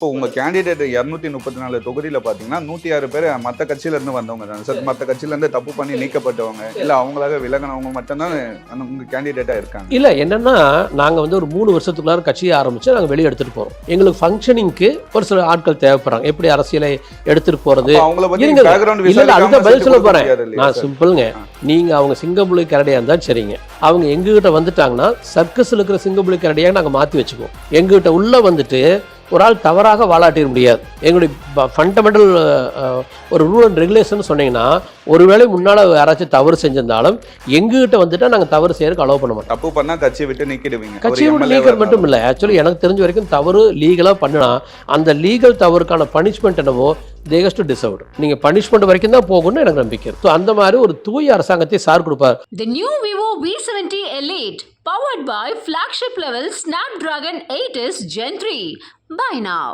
இப்போ உங்க கேண்டிடேட் 234 தொகுதியில பாத்தீங்கன்னா 106 பேர் மத்த கட்சியில இருந்து வந்தவங்க தான் சார். மத்த கட்சியில இருந்து தப்பு பண்ணி நீக்கப்பட்டவங்க இல்ல அவங்களாக விலகினவங்க மட்டும்தான் உங்க கேண்டிடேட்டா இருக்காங்க. இல்ல என்னன்னா நாங்க வந்து ஒரு 3 வருஷத்துக்குள்ளார கட்சியை ஆரம்பிச்சு நாங்க வெளியே எடுத்துட்டு போறோம். எங்களுக்கு ஃபங்க்ஷனிங்க்கு ஒரு சில ஆட்கள் தேவைப்படுறாங்க. எப்படி அரசியலை எடுத்துட்டு போறது அவங்கள பத்தி இருங்க. பேக்ரவுண்ட் இல்ல அதுக்கு பதில் சொல்ல போறேன். விசாரிக்க நான் சிம்பிள்ங்க. நீங்க அவங்க சிங்கம்புலி கரடியா இருந்தா சரிங்க. அவங்க எங்ககிட்ட வந்துட்டாங்கன்னா சர்க்கஸ்ல இருக்கிற சிங்கம்புலி கரடியா நாங்க மாத்தி வச்சுக்குவோம். எங்ககிட்ட உள்ள வந்துட்டு ஒரு ஆள் தவறாக வாழாட்டிட முடியாது. எங்களுடைய ஃபண்டமெண்டல் ஒரு ரூல் அண்ட் ரெகுலேஷன் சொன்னீங்கன்னா ஒருவேளை முன்னால் யாராச்சும் தவறு செஞ்சிருந்தாலும் எங்ககிட்ட வந்துட்டு நாங்கள் தவறு செய்யறதுக்கு அலோவ் பண்ண மாட்டோம். தப்பு பண்ணால் கட்சியை விட்டு நீக்கிடுவீங்க. கட்சியை விட்டு நீக்கிறது மட்டும் இல்லை, ஆக்சுவலி எனக்கு தெரிஞ்ச வரைக்கும் தவறு லீகலாக பண்ணினா அந்த லீகல் தவறுக்கான பனிஷ்மெண்ட் என்னவோ தே ஹேஸ் டு டிசர்வ்ட். நீங்கள் பனிஷ்மெண்ட் வரைக்கும் தான் போகணும்னு எனக்கு நம்பிக்கை. ஸோ அந்த மாதிரி ஒரு தூய அரசாங்கத்தை சார் கொடுப்பார். The new Vivo V70 Elite powered by flagship level Snapdragon 8s Gen 3. Buy now.